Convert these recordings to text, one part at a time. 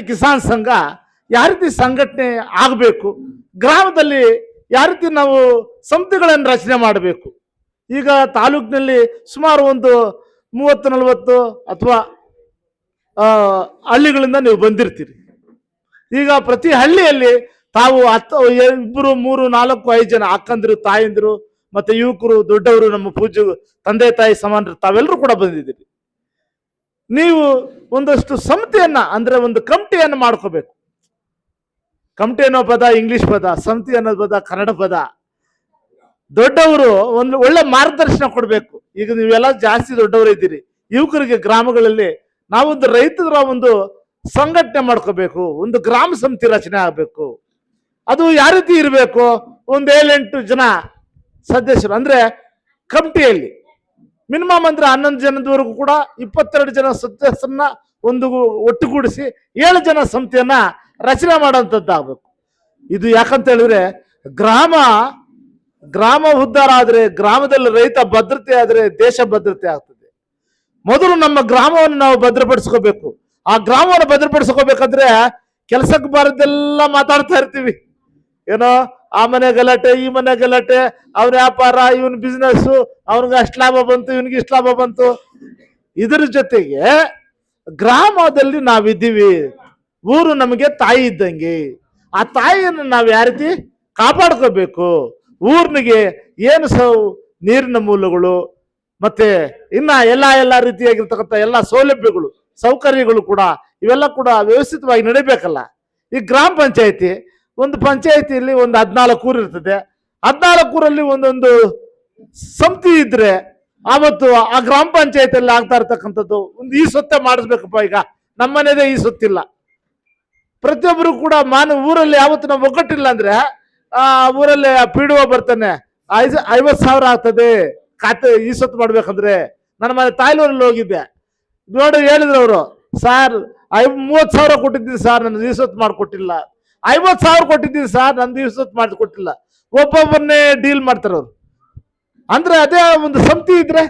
ಕಿಸಾನ್ ಸಂಘ ಯಾವ ರೀತಿ ಸಂಘಟನೆ ಆಗಬೇಕು, ಗ್ರಾಮದಲ್ಲಿ ಯಾವ ರೀತಿ ನಾವು ಸಮಿತಿಗಳನ್ನು ರಚನೆ ಮಾಡಬೇಕು. ಈಗ ತಾಲೂಕಿನಲ್ಲಿ ಸುಮಾರು ಒಂದು 30-40 ಅಥವಾ ಹಳ್ಳಿಗಳಿಂದ ನೀವು ಬಂದಿರ್ತೀರಿ. ಈಗ ಪ್ರತಿ ಹಳ್ಳಿಯಲ್ಲಿ ತಾವು 10, 2, 3, 4, 5 ಜನ ಅಕ್ಕಂದಿರು, ತಾಯಂದಿರು, ಮತ್ತೆ ಯುವಕರು, ದೊಡ್ಡವರು, ನಮ್ಮ ಪೂಜ್ಯ ತಂದೆ ತಾಯಿ ಸಮಾನರು ತಾವೆಲ್ಲರೂ ಕೂಡ ಬಂದಿದ್ದೀರಿ. ನೀವು ಒಂದಷ್ಟು ಸಮಿತಿಯನ್ನ ಅಂದ್ರೆ ಒಂದು ಕಮಿಟಿಯನ್ನು ಮಾಡ್ಕೋಬೇಕು. ಕಮಿಟಿ ಅನ್ನೋ ಪದ ಇಂಗ್ಲಿಷ್ ಪದ, ಸಮಿತಿ ಅನ್ನೋ ಪದ ಕನ್ನಡ ಪದ. ದೊಡ್ಡವರು ಒಂದು ಒಳ್ಳೆ ಮಾರ್ಗದರ್ಶನ ಕೊಡಬೇಕು. ಈಗ ನೀವೆಲ್ಲ ಜಾಸ್ತಿ ದೊಡ್ಡವರು ಇದ್ದೀರಿ. ಯುವಕರಿಗೆ ಗ್ರಾಮಗಳಲ್ಲಿ ನಾವೊಂದು ರೈತರ ಒಂದು ಸಂಘಟನೆ ಮಾಡ್ಕೋಬೇಕು, ಒಂದು ಗ್ರಾಮ ಸಮಿತಿ ರಚನೆ ಆಗಬೇಕು. ಅದು ಯಾವ ರೀತಿ ಇರಬೇಕು, ಒಂದು 7-8 ಜನ ಸದಸ್ಯರು ಅಂದ್ರೆ ಕಮಿಟಿಯಲ್ಲಿ ಮಿನಿಮಮ್ ಅಂದ್ರೆ 11 ಜನದವರೆಗೂ ಕೂಡ 22 ಜನ ಸದಸ್ಯರನ್ನ ಒಂದು ಒಟ್ಟುಗೂಡಿಸಿ 7 ಜನ ಸಮಿತಿಯನ್ನ ರಚನೆ ಮಾಡೋಂಥದ್ದಾಗಬೇಕು. ಇದು ಯಾಕಂತ ಹೇಳಿದ್ರೆ ಗ್ರಾಮ ಉದ್ಧಾರ ಆದ್ರೆ, ಗ್ರಾಮದಲ್ಲಿ ರೈತ ಭದ್ರತೆ ಆದ್ರೆ ದೇಶ ಭದ್ರತೆ ಆಗ್ತದೆ. ಮೊದಲು ನಮ್ಮ ಗ್ರಾಮವನ್ನು ನಾವು ಭದ್ರಪಡಿಸ್ಕೋಬೇಕು. ಆ ಗ್ರಾಮವನ್ನು ಭದ್ರಪಡಿಸ್ಕೋಬೇಕಂದ್ರೆ ಕೆಲಸಕ್ಕೆ ಬಾರದೆಲ್ಲ ಮಾತಾಡ್ತಾ ಇರ್ತೀವಿ. ಏನೋ ಆ ಮನೆ ಗಲಾಟೆ, ಈ ಮನೆ ಗಲಾಟೆ, ಅವ್ನ ವ್ಯಾಪಾರ, ಇವನ್ ಬಿಸ್ನೆಸ್, ಅವ್ನಿಗೆ ಅಷ್ಟು ಲಾಭ ಬಂತು, ಇವನಿಗೆ ಇಷ್ಟು ಲಾಭ ಬಂತು. ಇದರ ಜೊತೆಗೆ ಗ್ರಾಮದಲ್ಲಿ ನಾವಿದ್ದೀವಿ, ಊರು ನಮಗೆ ತಾಯಿ ಇದ್ದಂಗೆ. ಆ ತಾಯಿಯನ್ನು ನಾವು ಯಾವ ರೀತಿ ಕಾಪಾಡ್ಕೋಬೇಕು, ಊರ್ನಿಗೆ ಏನು ನೀರಿನ ಮೂಲಗಳು ಮತ್ತೆ ಇನ್ನ ಎಲ್ಲ ರೀತಿಯಾಗಿರ್ತಕ್ಕಂಥ ಎಲ್ಲ ಸೌಲಭ್ಯಗಳು, ಸೌಕರ್ಯಗಳು ಕೂಡ ಇವೆಲ್ಲ ಕೂಡ ವ್ಯವಸ್ಥಿತವಾಗಿ ನಡಿಬೇಕಲ್ಲ. ಈ ಗ್ರಾಮ ಪಂಚಾಯತಿ, ಒಂದು ಪಂಚಾಯತಿಯಲ್ಲಿ ಒಂದು 14 ಊರು ಇರ್ತದೆ. 14 ಊರಲ್ಲಿ ಒಂದೊಂದು ಸಮಿತಿ ಇದ್ರೆ ಆವತ್ತು ಆ ಗ್ರಾಮ ಪಂಚಾಯತಿಯಲ್ಲಿ ಆಗ್ತಾ ಇರ್ತಕ್ಕಂಥದ್ದು ಒಂದು ಈ ಸೊತ್ತೆ ಮಾಡಿಸ್ಬೇಕಪ್ಪ. ಈಗ ನಮ್ಮನೇದೇ ಈ ಸೊತ್ತಿಲ್ಲ, ಪ್ರತಿಯೊಬ್ಬರು ಕೂಡ ಊರಲ್ಲಿ ಯಾವತ್ತು ನಾವು ಒಗ್ಗಟ್ಟಿಲ್ಲ ಅಂದ್ರೆ ಆ ಊರಲ್ಲಿ PDO ಬರ್ತಾನೆ, 50,000 ಆಗ್ತದೆ ಖಾತೆ ಈ ಸೊತ್ತು ಮಾಡ್ಬೇಕಂದ್ರೆ. ನನ್ನ ಮನೆ ತಾಯ್ಲೂರಲ್ಲಿ ಹೋಗಿದ್ದೆ, ನೋಡಿ ಹೇಳಿದ್ರು ಅವರು, ಸಾರ್ 30,000 ಕೊಟ್ಟಿದ್ದೀನಿ ಸಾರ್, ನನ್ನ ಈ ಸೊತ್ತು ಮಾಡಿಕೊಟ್ಟಿಲ್ಲ. 50,000 ಕೊಟ್ಟಿದ್ದೀನಿ ಸಾರ್, ನಂದು ಈ ಸೊತ್ತು ಮಾಡಿಕೊಟ್ಟಿಲ್ಲ. ಒಬ್ಬೊಬ್ಬರನ್ನೇ ಡೀಲ್ ಮಾಡ್ತಾರೆ ಅವರು. ಅಂದ್ರೆ ಅದೇ ಒಂದು ಸಮಿತಿ ಇದ್ರೆ,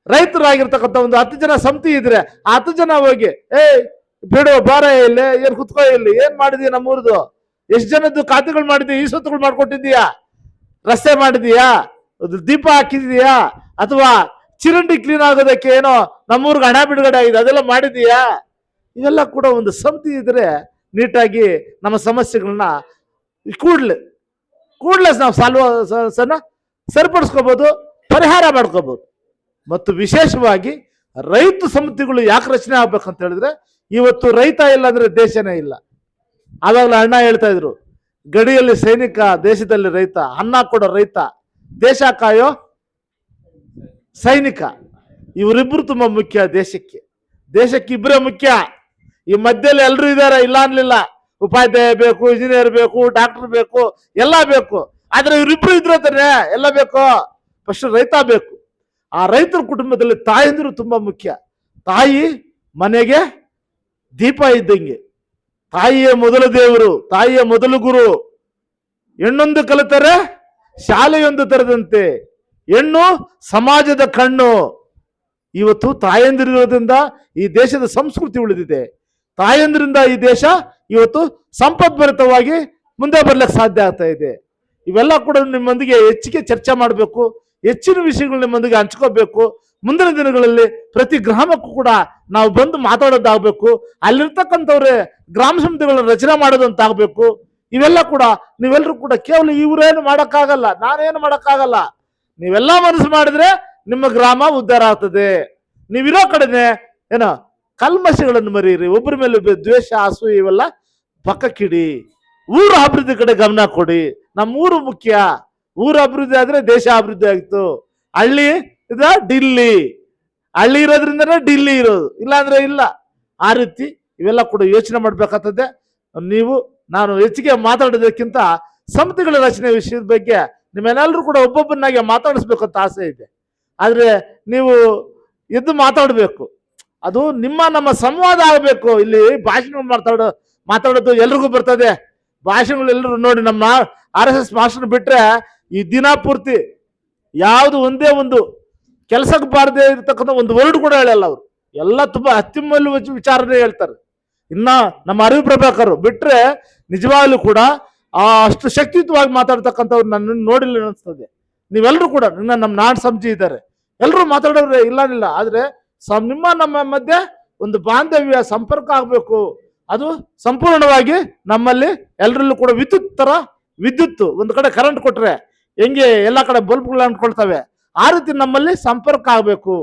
ರೈತರಾಗಿರ್ತಕ್ಕಂಥ ಒಂದು 10 ಜನ ಸಮಿತಿ ಇದ್ರೆ ಆ 10 ಜನ ಹೋಗಿ ಬಿಡು ಬಾರ ಇಲ್ಲಿ, ಏನ್ ಕುತ್ಕೋ ಇಲ್ಲಿ, ಏನ್ ಮಾಡಿದೀಯ ನಮ್ಮೂರ್ದು, ಎಷ್ಟು ಜನದ್ದು ಖಾತೆಗಳು ಮಾಡಿದೀಯ, ಈ ಸೊತ್ತುಗಳು ಮಾಡ್ಕೊಟ್ಟಿದ್ದೀಯಾ, ರಸ್ತೆ ಮಾಡಿದೀಯಾ, ದೀಪ ಹಾಕಿದೀಯಾ, ಅಥವಾ ಚಿರಂಡಿ ಕ್ಲೀನ್ ಆಗೋದಕ್ಕೆ ಏನೋ ನಮ್ಮೂರ್ಗೆ ಹಣ ಬಿಡುಗಡೆ ಆಗಿದೆ ಅದೆಲ್ಲ ಮಾಡಿದೀಯಾ. ಇವೆಲ್ಲ ಕೂಡ ಒಂದು ಸಮಿತಿ ಇದ್ರೆ ನೀಟಾಗಿ ನಮ್ಮ ಸಮಸ್ಯೆಗಳನ್ನ ಕೂಡಲೇ ನಾವು ಸರಿಪಡಿಸ್ಕೋಬಹುದು, ಪರಿಹಾರ ಮಾಡ್ಕೋಬಹುದು. ಮತ್ತು ವಿಶೇಷವಾಗಿ ರೈತ ಸಮಿತಿಗಳು ಯಾಕೆ ರಚನೆ ಆಗ್ಬೇಕಂತ ಹೇಳಿದ್ರೆ, ಇವತ್ತು ರೈತ ಇಲ್ಲ ಅಂದ್ರೆ ದೇಶನೇ ಇಲ್ಲ. ಆವಾಗಲೇ ಅಣ್ಣ ಹೇಳ್ತಾ ಇದ್ರು, ಗಡಿಯಲ್ಲಿ ಸೈನಿಕ, ದೇಶದಲ್ಲಿ ರೈತ. ಅನ್ನ ಕೊಡೋ ರೈತ, ದೇಶ ಕಾಯೋ ಸೈನಿಕ. ಇವರಿಬ್ರು ತುಂಬಾ ಮುಖ್ಯ ದೇಶಕ್ಕೆ ಇಬ್ಬರೇ ಮುಖ್ಯ. ಈ ಮಧ್ಯದಲ್ಲಿ ಎಲ್ಲರೂ ಇದ್ದಾರೆ, ಇಲ್ಲ ಅನ್ಲಿಲ್ಲ. ಉಪಾಧ್ಯಾಯ ಬೇಕು, ಇಂಜಿನಿಯರ್ ಬೇಕು, ಡಾಕ್ಟರ್ ಬೇಕು, ಎಲ್ಲ ಬೇಕು. ಆದ್ರೆ ಇವರಿಬ್ರು ಇದ್ರೆ ತಾನೆ ಎಲ್ಲ ಬೇಕು. ಫಸ್ಟ್ ರೈತ ಬೇಕು. ಆ ರೈತರ ಕುಟುಂಬದಲ್ಲಿ ತಾಯಂದಿರು ತುಂಬಾ ಮುಖ್ಯ. ತಾಯಿ ಮನೆಗೆ ದೀಪ ಇದ್ದಂಗೆ, ತಾಯಿಯ ಮೊದಲ ದೇವರು, ತಾಯಿಯ ಮೊದಲು ಗುರು. ಹೆಣ್ಣೊಂದು ಕಲಿತರೆ ಶಾಲೆಯೊಂದು ತೆರೆದಂತೆ, ಹೆಣ್ಣು ಸಮಾಜದ ಕಣ್ಣು. ಇವತ್ತು ತಾಯಂದಿರಿರೋದ್ರಿಂದ ಈ ದೇಶದ ಸಂಸ್ಕೃತಿ ಉಳಿದಿದೆ. ತಾಯಂದಿರಿಂದ ಈ ದೇಶ ಇವತ್ತು ಸಂಪದ್ಭರಿತವಾಗಿ ಮುಂದೆ ಬರ್ಲಿಕ್ಕೆ ಸಾಧ್ಯ ಆಗ್ತಾ ಇದೆ. ಇವೆಲ್ಲ ಕೂಡ ನಿಮ್ಮೊಂದಿಗೆ ಹೆಚ್ಚಿಗೆ ಚರ್ಚೆ ಮಾಡಬೇಕು, ಹೆಚ್ಚಿನ ವಿಷಯಗಳು ನಿಮ್ಮೊಂದಿಗೆ ಹಂಚ್ಕೋಬೇಕು. ಮುಂದಿನ ದಿನಗಳಲ್ಲಿ ಪ್ರತಿ ಗ್ರಾಮಕ್ಕೂ ಕೂಡ ನಾವು ಬಂದು ಮಾತಾಡೋದಾಗಬೇಕು. ಅಲ್ಲಿರ್ತಕ್ಕಂಥವ್ರೆ ಗ್ರಾಮ ಸಮಿತಿಗಳನ್ನ ರಚನೆ ಮಾಡೋದಂತಾಗಬೇಕು. ಇವೆಲ್ಲ ಕೂಡ ನೀವೆಲ್ಲರೂ ಕೂಡ ಕೇವಲ ಇವರೇನು ಮಾಡೋಕ್ಕಾಗಲ್ಲ, ನಾನೇನು ಮಾಡೋಕ್ಕಾಗಲ್ಲ. ನೀವೆಲ್ಲ ಮನಸ್ಸು ಮಾಡಿದ್ರೆ ನಿಮ್ಮ ಗ್ರಾಮ ಉದ್ಧಾರ ಆಗ್ತದೆ. ನೀವಿರೋ ಕಡೆನೆ ಏನೋ ಕಲ್ಮಶಗಳನ್ನು ಮರೀರಿ, ಒಬ್ಬರ ಮೇಲೆ ದ್ವೇಷ, ಅಸೂಯೆ ಇವೆಲ್ಲ ಪಕ್ಕಕ್ಕಿಡಿ. ಊರು ಅಭಿವೃದ್ಧಿ ಕಡೆ ಗಮನ ಕೊಡಿ. ನಮ್ಮೂರು ಮುಖ್ಯ. ಊರು ಅಭಿವೃದ್ಧಿ ಆದ್ರೆ ದೇಶ ಅಭಿವೃದ್ಧಿ ಆಗಿತ್ತು. ಹಳ್ಳಿ ಇದ ಡಿಲ್ಲಿ, ಹಳ್ಳಿ ಇರೋದ್ರಿಂದನೇ ಡಿಲ್ಲಿ ಇರೋದು, ಇಲ್ಲಾಂದ್ರೆ ಇಲ್ಲ. ಆ ರೀತಿ ಇವೆಲ್ಲ ಕೂಡ ಯೋಚನೆ ಮಾಡ್ಬೇಕಾಗ್ತದೆ. ನಾನು ಹೆಚ್ಚಿಗೆ ಮಾತಾಡೋದಕ್ಕಿಂತ ಸಮಿತಿಗಳ ರಚನೆ ವಿಷಯದ ಬಗ್ಗೆ ನಿಮ್ಮೆಲ್ಲರೂ ಕೂಡ ಒಬ್ಬೊಬ್ಬನಾಗೆ ಮಾತಾಡಿಸ್ಬೇಕು ಅಂತ ಆಸೆ ಇದೆ. ಆದ್ರೆ ನೀವು ಎದ್ದು ಮಾತಾಡಬೇಕು. ಅದು ನಮ್ಮ ಸಂವಾದ ಆಗಬೇಕು. ಇಲ್ಲಿ ಭಾಷಣ ಮಾತಾಡೋದು ಎಲ್ರಿಗೂ ಬರ್ತದೆ. ಭಾಷಣಗಳು ಎಲ್ಲರೂ ನೋಡಿ, ನಮ್ಮ RSS ಮಾಸ್ಟರ್ ಬಿಟ್ರೆ ಈ ದಿನ ಪೂರ್ತಿ ಯಾವುದು ಒಂದೇ ಒಂದು ಕೆಲಸಕ್ಕೆ ಬಾರದೆ ಇರತಕ್ಕಂಥ ಒಂದು ವರ್ಡ್ ಕೂಡ ಹೇಳಲ್ಲ ಅವರು. ಎಲ್ಲ ತುಂಬಾ ಅತ್ಯುಮೂಲ್ಯ ವಿಚಾರನೇ ಹೇಳ್ತಾರೆ. ಇನ್ನ ನಮ್ಮ ಅರಿವು ಪ್ರಭಾಕರ್ ಬಿಟ್ರೆ ನಿಜವಾಗ್ಲೂ ಕೂಡ ಅಷ್ಟು ಶಕ್ತಿಯುತವಾಗಿ ಮಾತಾಡ್ತಕ್ಕಂಥವ್ರು ನನ್ನ ನೋಡಿಲ್ಲ ಅನಿಸ್ತದೆ. ನೀವೆಲ್ಲರೂ ಕೂಡ ನಮ್ಮ ನಾಡು ಸಂಜಿ ಇದ್ದಾರೆ, ಎಲ್ಲರೂ ಮಾತಾಡೋರೆ ಇಲ್ಲನಿಲ್ಲ. ಆದ್ರೆ ನಿಮ್ಮ ನಮ್ಮ ಮಧ್ಯೆ ಒಂದು ಬಾಂಧವ್ಯ ಸಂಪರ್ಕ ಆಗ್ಬೇಕು. ಅದು ಸಂಪೂರ್ಣವಾಗಿ ನಮ್ಮಲ್ಲಿ ಎಲ್ಲರಲ್ಲೂ ಕೂಡ ವಿದ್ಯುತ್ ಒಂದು ಕಡೆ ಕರೆಂಟ್ ಕೊಟ್ರೆ ಹೆಂಗೆ ಎಲ್ಲ ಕಡೆ ಬಲ್ಬ್ಗಳು ಅಂಟ್ಕೊಳ್ತವೆ, ಆ ರೀತಿ ನಮ್ಮಲ್ಲಿ ಸಂಪರ್ಕ ಆಗ್ಬೇಕು,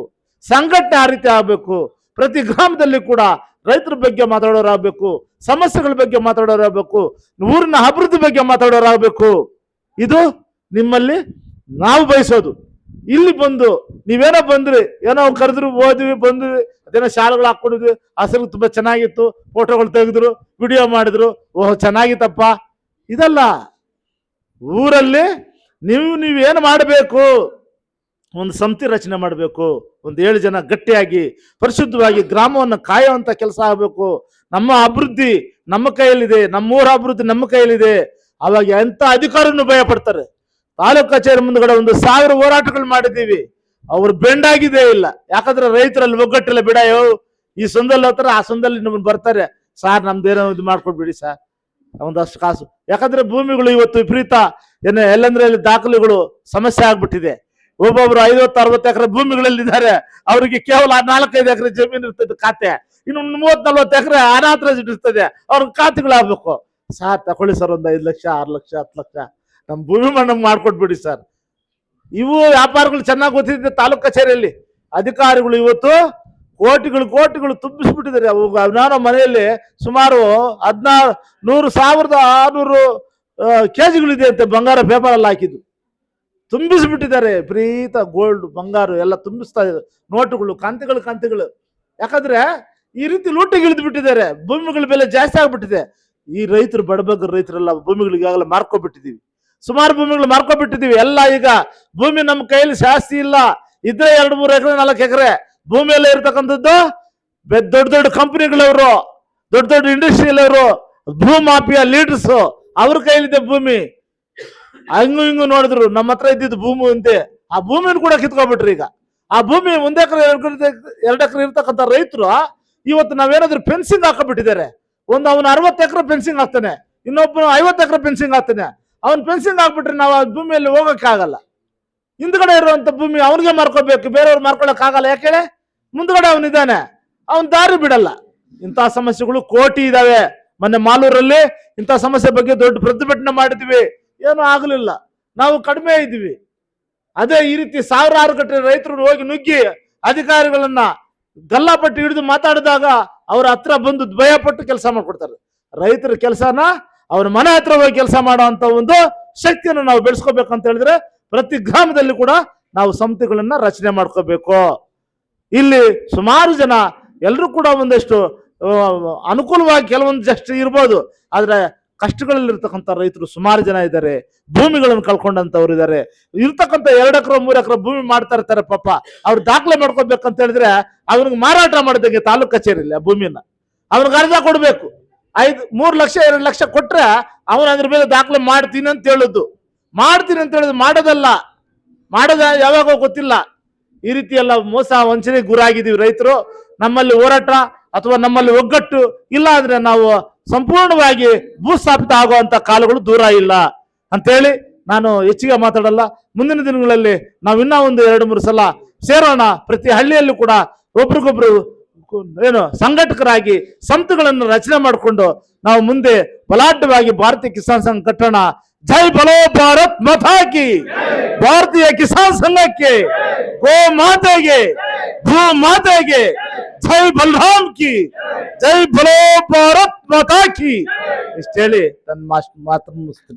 ಸಂಘಟನೆ ಆ ರೀತಿ ಆಗ್ಬೇಕು. ಪ್ರತಿ ಗ್ರಾಮದಲ್ಲಿ ಕೂಡ ರೈತರ ಬಗ್ಗೆ ಮಾತಾಡೋರಾಗಬೇಕು, ಸಮಸ್ಯೆಗಳ ಬಗ್ಗೆ ಮಾತಾಡೋರಾಗಬೇಕು, ಊರಿನ ಅಭಿವೃದ್ಧಿ ಬಗ್ಗೆ ಮಾತಾಡೋರಾಗಬೇಕು. ಇದು ನಿಮ್ಮಲ್ಲಿ ನಾವು ಬಯಸೋದು. ಇಲ್ಲಿ ಬಂದು ನೀವೇನೋ ಬಂದ್ರಿ, ಏನೋ ಕರೆದ್ರು, ಓದ್ವಿ, ಬಂದ್ವಿ, ಅದೇನೋ ಶಾಲೆಗಳು ಹಾಕೊಂಡಿದ್ವಿ, ಹಸಿರು ತುಂಬಾ ಚೆನ್ನಾಗಿತ್ತು, ಫೋಟೋಗಳು ತೆಗೆದ್ರು, ವಿಡಿಯೋ ಮಾಡಿದ್ರು, ಓಹ್ ಚೆನ್ನಾಗಿತ್ತಪ್ಪ. ಇದಲ್ಲ. ಊರಲ್ಲಿ ನೀವೇನು ಮಾಡಬೇಕು, ಒಂದು ಸಮಿತಿ ರಚನೆ ಮಾಡಬೇಕು. ಒಂದು 7 ಜನ ಗಟ್ಟಿಯಾಗಿ ಪರಿಶುದ್ಧವಾಗಿ ಗ್ರಾಮವನ್ನು ಕಾಯುವಂತ ಕೆಲಸ ಆಗಬೇಕು. ನಮ್ಮ ಅಭಿವೃದ್ಧಿ ನಮ್ಮ ಕೈಯಲ್ಲಿದೆ, ನಮ್ಮೂರ ಅಭಿವೃದ್ಧಿ ನಮ್ಮ ಕೈಯಲ್ಲಿದೆ. ಅವಾಗ ಎಂತ ಅಧಿಕಾರಿನೂ ಭಯ ಪಡ್ತಾರೆ. ತಾಲೂಕು ಕಚೇರಿ ಮುಂದ್ಗಡೆ 1000 ಹೋರಾಟಗಳು ಮಾಡಿದ್ದೀವಿ, ಅವ್ರು ಬೆಂಡಾಗಿದೇ ಇಲ್ಲ. ಯಾಕಂದ್ರೆ ರೈತರಲ್ಲಿ ಒಗ್ಗಟ್ಟಿಲ್ಲ. ಬಿಡ, ಈ ಸೊಂದಲ್ಲಿ ಹೋಗ್ತಾರೆ, ಆ ಸೊಂದಲ್ಲಿ ನಮ್ಮನ್ನು ಬರ್ತಾರೆ, ಸಾರ್ ನಮ್ದೇನೋ ಇದು ಮಾಡ್ಕೊಡ್ಬಿಡಿ ಸರ್, ಒಂದಷ್ಟು ಕಾಸು. ಯಾಕಂದ್ರೆ ಭೂಮಿಗಳು ಇವತ್ತು ವಿಪರೀತ ಎಲ್ಲಂದ್ರೆ ದಾಖಲೆಗಳು ಸಮಸ್ಯೆ ಆಗ್ಬಿಟ್ಟಿದೆ. ಒಬ್ಬೊಬ್ರು 50-60 ಎಕರೆ ಭೂಮಿಗಳಲ್ಲಿದ್ದಾರೆ, ಅವರಿಗೆ ಕೇವಲ 4-5 ಎಕರೆ ಜಮೀನು ಇರ್ತದೆ ಖಾತೆ, ಇನ್ನು 30-40 ಎಕರೆ ಅನಾಥ ಇರ್ತದೆ, ಅವ್ರ ಖಾತೆಗಳಾಗಬೇಕು. ಸಾರ್ ತಕೊಳ್ಳಿ ಸರ್, ಒಂದು 5 ಲಕ್ಷ 6 ಲಕ್ಷ 10 ಲಕ್ಷ ನಮ್ಮ ಭೂಮಿ ಮಣ್ಣು ಮಾಡ್ಕೊಟ್ಬಿಡಿ ಸರ್. ಇವು ವ್ಯಾಪಾರಗಳು ಚೆನ್ನಾಗಿ ಗೊತ್ತಿದೆ. ತಾಲೂಕು ಕಚೇರಿಯಲ್ಲಿ ಅಧಿಕಾರಿಗಳು ಇವತ್ತು ಕೋಟಿಗಳು ತುಂಬಿಸ್ಬಿಟ್ಟಿದ್ದಾರೆ. ನಾನು ಮನೆಯಲ್ಲಿ ಸುಮಾರು 1,600 ಕೆಜಿಗಳಿದೆ ಅಂತೆ ಬಂಗಾರ, ಪೇಪರ್ ಎಲ್ಲ ಹಾಕಿದ್ದು ತುಂಬಿಸ್ಬಿಟ್ಟಿದ್ದಾರೆ. ಪ್ರೀತ ಗೋಲ್ಡ್ ಬಂಗಾರ ಎಲ್ಲ ತುಂಬಿಸ್ತಾ ಇದ್ದಾರೆ, ನೋಟುಗಳು, ಕಾಂತಿಗಳು. ಯಾಕಂದ್ರೆ ಈ ರೀತಿ ಲೂಟಿಗೆ ಇಳಿದು ಬಿಟ್ಟಿದ್ದಾರೆ. ಭೂಮಿಗಳ ಬೆಲೆ ಜಾಸ್ತಿ ಆಗ್ಬಿಟ್ಟಿದೆ. ಈ ರೈತರು ಬಡಬಗ್ಗರು ರೈತರೆಲ್ಲ ಭೂಮಿಗಳಿಗಾಗಲೇ ಮಾರ್ಕೊಬಿಟ್ಟಿದೀವಿ, ಸುಮಾರು ಭೂಮಿಗಳು ಮಾರ್ಕೊಬಿಟ್ಟಿದೀವಿ. ಎಲ್ಲ ಈಗ ಭೂಮಿ ನಮ್ಮ ಕೈಯಲ್ಲಿ ಜಾಸ್ತಿ ಇಲ್ಲ, ಇದ್ರೆ 2-3 ಎಕರೆ 4 ಎಕರೆ ಭೂಮಿಯಲ್ಲೇ ಇರ್ತಕ್ಕಂಥದ್ದು ದೊಡ್ಡ ಕಂಪನಿಗಳವರು, ದೊಡ್ಡ ಇಂಡಸ್ಟ್ರಿಯಲ್ ಅವರು, ಭೂ ಮಾಫಿಯಾ ಲೀಡರ್ಸ್, ಅವ್ರ ಕೈಲಿದೆ ಭೂಮಿ. ಹಿಂಗು ನೋಡಿದ್ರು ನಮ್ಮ ಹತ್ರ ಇದ್ದಿದ್ದು ಭೂಮಿ ಅಂತೆ, ಆ ಭೂಮಿನ ಕೂಡ ಕಿತ್ಕೊಬಿಟ್ರಿ. ಈಗ ಆ ಭೂಮಿ 1 ಎಕರೆ 2 ಎಕರೆ ಇರ್ತಕ್ಕಂಥ ರೈತರು ಇವತ್ತು ನಾವೇನಾದ್ರೂ ಫೆನ್ಸಿಂಗ್ ಹಾಕಬಿಟ್ಟಿದ್ದಾರೆ. ಅವನು 60 ಎಕರೆ ಫೆನ್ಸಿಂಗ್ ಹಾಕ್ತಾನೆ, ಇನ್ನೊಬ್ಬನು 50 ಎಕರೆ ಫೆನ್ಸಿಂಗ್ ಹಾಕ್ತಾನೆ. ಅವ್ನು ಫೆನ್ಸಿಂಗ್ ಹಾಕ್ಬಿಟ್ರೆ ನಾವು ಆ ಭೂಮಿಯಲ್ಲಿ ಹೋಗಕ್ಕೆ ಆಗಲ್ಲ. ಹಿಂದ್ಗಡೆ ಇರುವಂತ ಭೂಮಿ ಅವನಿಗೆ ಮಾರ್ಕೋಬೇಕು, ಬೇರೆಯವ್ರು ಮಾರ್ಕೊಳಕ್ ಆಗಲ್ಲ. ಯಾಕೆ? ಮುಂದ್ಗಡೆ ಅವನಿದ್ದಾನೆ, ಅವನ್ ದಾರಿ ಬಿಡಲ್ಲ. ಇಂತಹ ಸಮಸ್ಯೆಗಳು ಕೋಟಿ ಇದಾವೆ. ಮೊನ್ನೆ ಮಾಲೂರಲ್ಲಿ ಇಂತಹ ಸಮಸ್ಯೆ ಬಗ್ಗೆ ದೊಡ್ಡ ಪ್ರತಿಭಟನೆ ಮಾಡಿದ್ವಿ, ಏನೂ ಆಗಲಿಲ್ಲ. ನಾವು ಕಡಿಮೆ ಇದ್ವಿ. ಅದೇ ಈ ರೀತಿ 1000 ಗಟ್ಟಲೆ ರೈತರು ಹೋಗಿ ನುಗ್ಗಿ ಅಧಿಕಾರಿಗಳನ್ನ ಗಲ್ಲಾಪಟ್ಟು ಹಿಡಿದು ಮಾತಾಡಿದಾಗ ಅವ್ರ ಹತ್ರ ಬಂದು ಭಯಪಟ್ಟು ಕೆಲಸ ಮಾಡ್ಕೊಡ್ತಾರೆ. ರೈತರ ಕೆಲಸನ ಅವ್ರ ಮನೆ ಹತ್ರ ಹೋಗಿ ಕೆಲಸ ಮಾಡುವಂತ ಒಂದು ಶಕ್ತಿಯನ್ನು ನಾವು ಬೆಳೆಸ್ಕೋಬೇಕಂತ ಹೇಳಿದ್ರೆ ಪ್ರತಿ ಗ್ರಾಮದಲ್ಲಿ ಕೂಡ ನಾವು ಸಮಿತಿಗಳನ್ನ ರಚನೆ ಮಾಡ್ಕೋಬೇಕು. ಇಲ್ಲಿ ಸುಮಾರು ಜನ ಎಲ್ಲರೂ ಕೂಡ ಒಂದಷ್ಟು ಅನುಕೂಲವಾಗಿ ಕೆಲವೊಂದಷ್ಟು ಇರ್ಬೋದು, ಆದ್ರೆ ಕಷ್ಟಗಳಲ್ಲಿರ್ತಕ್ಕಂಥ ರೈತರು ಸುಮಾರು ಜನ ಇದ್ದಾರೆ, ಭೂಮಿಗಳನ್ನು ಕಳ್ಕೊಂಡಂತವ್ರು ಇದ್ದಾರೆ. ಇರ್ತಕ್ಕಂಥ 2 ಎಕರೆ 3 ಎಕರೆ ಭೂಮಿ ಮಾಡ್ತಾ ಇರ್ತಾರೆ. ಪಾಪ ಅವ್ರು ದಾಖಲೆ ಮಾಡ್ಕೋಬೇಕಂತ ಹೇಳಿದ್ರೆ ಅವ್ರಿಗೆ ಮಾರಾಟ ಮಾಡಿದಂಗೆ ತಾಲೂಕು ಕಚೇರಿಯಲ್ಲಿ ಆ ಭೂಮಿನ ಅವ್ರಿಗೆ ಅರ್ಧ ಕೊಡ್ಬೇಕು. 3 ಲಕ್ಷ 2 ಲಕ್ಷ ಕೊಟ್ರೆ ಅವನು ಅದ್ರ ಮೇಲೆ ದಾಖಲೆ ಮಾಡ್ತೀನಿ ಅಂತ ಹೇಳುದು ಮಾಡೋದಲ್ಲ, ಮಾಡೋದ ಯಾವಾಗೋ ಗೊತ್ತಿಲ್ಲ. ಈ ರೀತಿ ಎಲ್ಲ ಮೋಸ ವಂಚನೆ ಗುರಾಗಿದ್ದೀವಿ ರೈತರು. ನಮ್ಮಲ್ಲಿ ಹೋರಾಟ ಅಥವಾ ನಮ್ಮಲ್ಲಿ ಒಗ್ಗಟ್ಟು ಇಲ್ಲ ಅಂದ್ರೆ ನಾವು ಸಂಪೂರ್ಣವಾಗಿ ಭೂಸ್ಥಾಪಿತ ಆಗುವಂತ ಕಾಲಗಳು ದೂರ ಇಲ್ಲ ಅಂತೇಳಿ ನಾನು ಹೆಚ್ಚಿಗೆ ಮಾತಾಡಲ್ಲ. ಮುಂದಿನ ದಿನಗಳಲ್ಲಿ ನಾವು ಇನ್ನೂ ಒಂದು 2-3 ಸಲ ಸೇರೋಣ. ಪ್ರತಿ ಹಳ್ಳಿಯಲ್ಲೂ ಕೂಡ ಒಬ್ರಿಗೊಬ್ರು ಸಂಘಟಕರಾಗಿ ಸಂಸ್ಥೆಗಳನ್ನು ರಚನೆ ಮಾಡಿಕೊಂಡು ನಾವು ಮುಂದೆ ಬಲಾಢ್ಯವಾಗಿ ಭಾರತೀಯ ಕಿಸಾನ್ ಸಂಘ ಕಟ್ಟೋಣ. ಜೈ ಬಲೋ ಭಾರತ್ ಮಾತಾ ಕಿ, ಭಾರತೀಯ ಕಿಸಾನ್ ಸಂಘಕ್ಕೆ, ಗೋ ಮಾತೆಗೆ, ಭೂ ಮಾತೆಗೆ ಜೈ ಬಲರಾಮ್ ಕಿ, ಜೈ ಬಲೋ ಭಾರತ್ ಮಾತಾ ಕಿ ಇಷ್ಟ ಹೇಳಿ ನನ್ನ ಮಾತು ಮುಗಿಸ್ತೀನಿ.